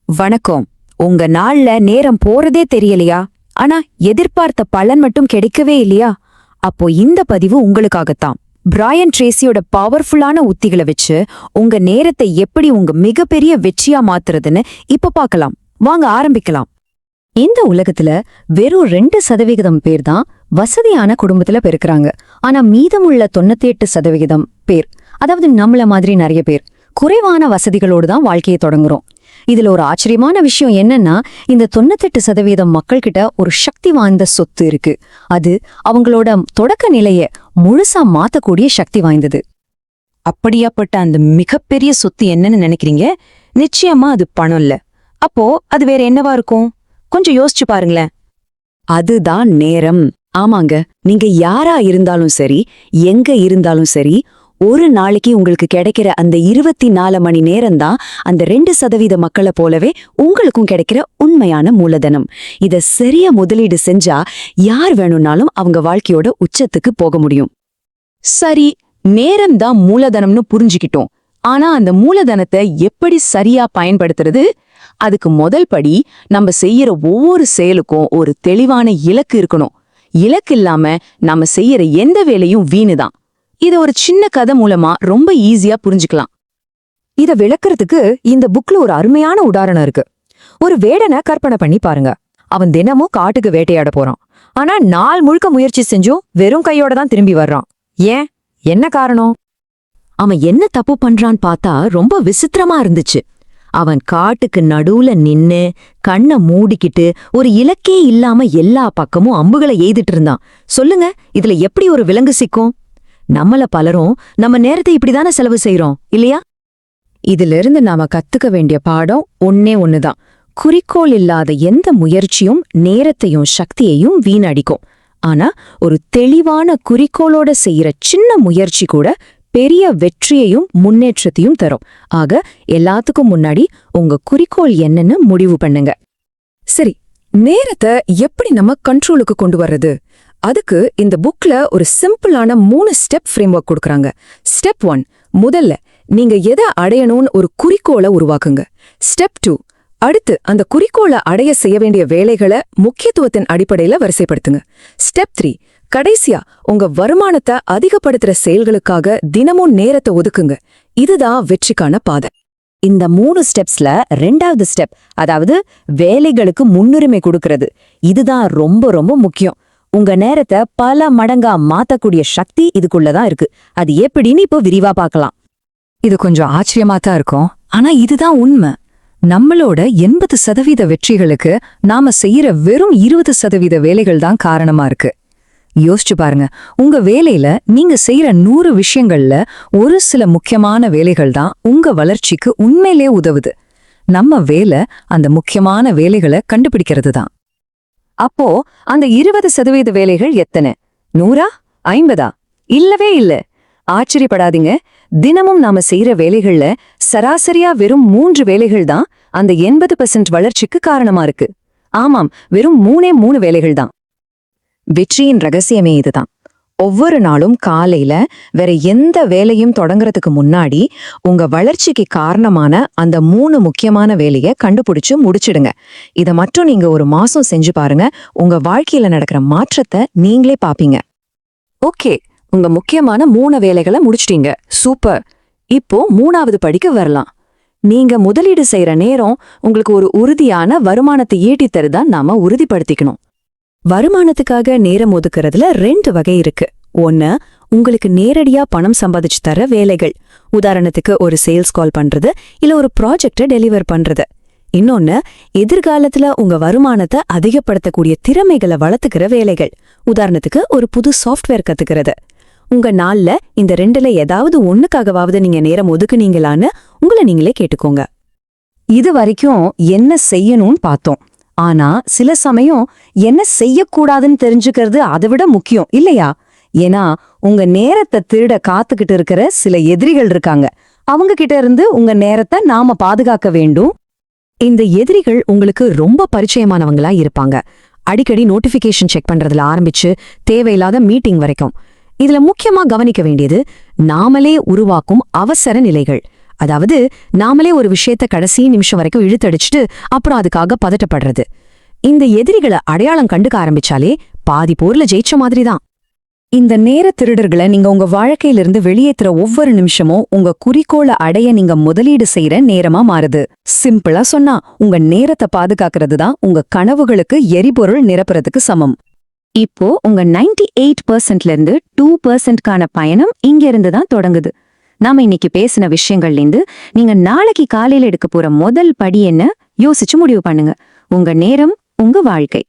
வணக்கம். உங்க நாள்ல நேரம் போறதே தெரியலையா? ஆனா எதிர்பார்த்த பலன் மட்டும் கிடைக்கவே இல்லையா? அப்போ இந்த பதிவு உங்களுக்காகத்தான். பிரையன் ட்ரேசியோட பவர்ஃபுல்லான உத்திகளை வச்சு உங்க நேரத்தை எப்படி உங்க மிகப்பெரிய வெற்றியா மாத்துறதுன்னு இப்ப பார்க்கலாம். வாங்க ஆரம்பிக்கலாம். இந்த உலகத்துல வெறும் 2% பேர் தான் வசதியான குடும்பத்துல பிறக்குறாங்க. ஆனா மீதமுள்ள 98% பேர், அதாவது நம்மள மாதிரி நிறைய பேர், குறைவான வசதிகளோடு தான் வாழ்க்கையை தொடங்குறோம். இதுல ஒரு ஆச்சரியமான விஷயம் என்னன்னா, இந்த 98% மக்கள் கிட்ட ஒரு சக்தி வாய்ந்த சொத்து இருக்கு. அது அவங்களோட தொடக்க நிலைய முழுசா மாத்தக்கூடிய சக்தி வாய்ந்தது. அப்படியாப்பட்ட அந்த மிகப்பெரிய சொத்து என்னன்னு நினைக்கிறீங்க? நிச்சயமா அது பணம் இல்ல. அப்போ அது வேற என்னவா இருக்கும்? கொஞ்சம் யோசிச்சு பாருங்களேன். அதுதான் நேரம். ஆமாங்க, நீங்க யாரா இருந்தாலும் சரி, எங்க இருந்தாலும் சரி, ஒரு நாளைக்கு உங்களுக்கு கிடைக்கிற அந்த 24 மணி நேரம்தான் அந்த 2% மக்களை போலவே உங்களுக்கும் கிடைக்கிற உண்மையான மூலதனம். இத சரியா முதலீடு செஞ்சா யார் வேணும்னாலும் அவங்க வாழ்க்கையோட உச்சத்துக்கு போக முடியும். சரி, நேரம் தான் மூலதனம்னு புரிஞ்சுக்கிட்டோம். ஆனா அந்த மூலதனத்தை எப்படி சரியா பயன்படுத்துறது? அதுக்கு முதல் படி, நம்ம செய்யற ஒவ்வொரு செயலுக்கும் ஒரு தெளிவான இலக்கு இருக்கணும். இலக்கு இல்லாம நம்ம செய்யற எந்த வேலையும் வீணுதான். இத ஒரு சின்ன கதை மூலமா ரொம்ப ஈஸியா புரிஞ்சுக்கலாம். இத விளக்குறதுக்கு இந்த புக்ல ஒரு அருமையான உதாரணம் இருக்கு. ஒரு வேடனை கற்பனை பண்ணி பாருங்க. அவன் தினமும் காட்டுக்கு வேட்டையாட போறான். ஆனா நாள் முழுக்க முயற்சி செஞ்சும் வெறும் கையோட தான் திரும்பி வர்றான். ஏன்? என்ன காரணம்? அவன் என்ன தப்பு பண்றான்னு பார்த்தா ரொம்ப விசித்திரமா இருந்துச்சு. அவன் காட்டுக்கு நடுவுல நின்னு கண்ணை மூடிக்கிட்டு ஒரு இலக்கே இல்லாம எல்லா பக்கமும் அம்புகளை எய்திட்டு இருந்தான். சொல்லுங்க, இதுல எப்படி ஒரு விலங்கு சிக்கும்? நம்மள பலரும் நம்ம நேரத்தை இப்படிதானே செலவு செய்யறோம், இல்லையா? இதிலிருந்து நாம கத்துக்க வேண்டிய பாடம் ஒன்னே ஒண்ணுதான். குறிக்கோள் இல்லாத எந்த முயற்சியும் நேரத்தையும் சக்தியையும் வீணடிக்கும். ஆனா ஒரு தெளிவான குறிக்கோளோட செய்யற சின்ன முயற்சி கூட பெரிய வெற்றியையும் முன்னேற்றத்தையும் தரும். ஆக எல்லாத்துக்கும் முன்னாடி உங்க குறிக்கோள் என்னன்னு முடிவு பண்ணுங்க. சரி, நேரத்தை எப்படி நம்ம கண்ட்ரோலுக்கு கொண்டு வர்றது? அதுக்கு இந்த புக்ல ஒரு சிம்பிளான 3 ஸ்டெப் ஃப்ரேம்வொர்க் கொடுக்கறாங்க. ஸ்டெப் 1, முதல்ல நீங்க எதை அடையணும்னு ஒரு குறிக்கோளை உருவாக்குங்க. ஸ்டெப் 2, அடுத்து அந்த குறிக்கோளை அடைய செய்ய வேண்டிய வேலைகளை முக்கியத்துவத்தின் அடிப்படையில வரிசைப்படுத்துங்க. ஸ்டெப் 3, கடைசியா உங்க வருமானத்தை அதிகப்படுத்துற செயல்களுக்காக தினமும் நேரத்தை ஒதுக்குங்க. இதுதான் வெற்றிக்கான பாதை. இந்த 3 ஸ்டெப்ஸ்ல 2வது ஸ்டெப், அதாவது வேலைகளுக்கு முன்னுரிமை கொடுக்கறது, இதுதான் ரொம்ப ரொம்ப முக்கியம். உங்க நேரத்தை பல மடங்கா மாத்தக்கூடிய சக்தி இதுக்குள்ளதான் இருக்கு. அது எப்படின்னு இப்போ விரிவா பார்க்கலாம். இது கொஞ்சம் ஆச்சரியமா தான் இருக்கும், ஆனா இதுதான் உண்மை. நம்மளோட 80% வெற்றிகளுக்கு நாம செய்யற வெறும் 20% வேலைகள் தான் காரணமா இருக்கு. யோசிச்சு பாருங்க, உங்க வேலையில நீங்க செய்யற 100 விஷயங்கள்ல ஒரு சில முக்கியமான வேலைகள் தான் உங்க வளர்ச்சிக்கு உண்மையிலே உதவுது. நம்ம வேலை அந்த முக்கியமான வேலைகளை கண்டுபிடிக்கிறது தான். அப்போ அந்த 20% வேலைகள் எத்தனை? 100, 50? இல்லவே இல்ல. ஆச்சரியப்படாதீங்க. தினமும் நாம செய்யற வேலைகள்ல சராசரியா வெறும் 3 வேலைகள் தான் அந்த 80% வளர்ச்சிக்கு காரணமா இருக்கு. ஆமாம், வெறும் 3 வேலைகள் தான். வெற்றியின் ரகசியமே இதுதான். ஒவ்வொரு நாளும் காலையில வேற எந்த வேலையும் தொடங்குறதுக்கு முன்னாடி உங்க வளர்ச்சிக்கு காரணமான அந்த 3 முக்கியமான வேலையை கண்டுபிடிச்சு முடிச்சிடுங்க. இதை மட்டும் நீங்க ஒரு மாசம் செஞ்சு பாருங்க. உங்க வாழ்க்கையில நடக்கிற மாற்றத்தை நீங்களே பாப்பீங்க. ஓகே, உங்க முக்கியமான 3 வேலைகளை முடிச்சிட்டீங்க. சூப்பர். இப்போ 3வது படிக்கு வரலாம். நீங்க முதலீடு செய்யற நேரம் உங்களுக்கு ஒரு உறுதியான வருமானத்தை ஈட்டி தருதான் நாம உறுதிப்படுத்திக்கணும். வருமானத்துக்காக நேரம் ஒதுக்குறதுல 2 வகை இருக்கு. ஒன்னு, உங்களுக்கு நேரடியா பணம் சம்பாதிச்சு தர வேலைகள். உதாரணத்துக்கு ஒரு சேல்ஸ் கால் பண்றது, இல்ல ஒரு ப்ராஜெக்டை டெலிவர் பண்றது. இன்னொன்னு, எதிர்காலத்துல உங்க வருமானத்தை அதிகப்படுத்தக்கூடிய திறமைகளை வளர்த்துக்கிற வேலைகள். உதாரணத்துக்கு ஒரு புது சாஃப்ட்வேர் கத்துக்கிறது. உங்க நாள்ல இந்த 2ல ஏதாவது ஒண்ணுக்காகவாவது நீங்க நேரம் ஒதுக்குனீங்களான்னு உங்களை நீங்களே கேட்டுக்கோங்க. இது வரைக்கும் என்ன செய்யணும்னு பார்த்தோம். ஆனா சில சமயம் என்ன செய்யக்கூடாதுன்னு தெரிஞ்சுக்கிறது அதை விட முக்கியம், இல்லையா? ஏன்னா உங்க நேரத்தை திருட காத்துக்கிட்டு இருக்கிற சில எதிரிகள் இருக்காங்க. அவங்க கிட்ட இருந்து உங்க நேரத்தை நாம பாதுகாக்க வேண்டும். இந்த எதிரிகள் உங்களுக்கு ரொம்ப பரிச்சயமானவங்களா இருப்பாங்க. அடிக்கடி நோட்டிபிகேஷன் செக் பண்றதுல ஆரம்பிச்சு தேவையில்லாத மீட்டிங் வரைக்கும். இதுல முக்கியமா கவனிக்க வேண்டியது நாமளே உருவாக்கும் அவசர நிலைகள். அதாவது நாமளே ஒரு விஷயத்த கடைசி நிமிஷம் வரைக்கும் இழுத்தடிச்சிட்டு அப்புறம் அதுக்காக பதட்டப்படுறது. இந்த எதிரிகளை அடையாளம் கண்டுக்க ஆரம்பிச்சாலே பாதி போர்ல ஜெயிச்ச மாதிரிதான். இந்த நேர திருடர்களை நீங்க உங்க வாழ்க்கையிலிருந்து வெளியேத்துற ஒவ்வொரு நிமிஷமும் உங்க குறிக்கோளை அடைய நீங்க முதலீடு செய்யற நேரமா மாறுது. சிம்பிளா சொன்னா உங்க நேரத்தை பாதுகாக்கிறது தான் உங்க கனவுகளுக்கு எரிபொருள் நிரப்புறதுக்கு சமம். இப்போ உங்க 98%ல இருந்து 2%க்கான பயணம் இங்க இருந்து தான் தொடங்குது. நாம இன்னைக்கு பேசின விஷயங்கள்லேருந்து நீங்க நாளைக்கு காலையில எடுக்க போற முதல் படி என்ன யோசிச்சு முடிவு பண்ணுங்க. உங்க நேரம், உங்க வாழ்க்கை.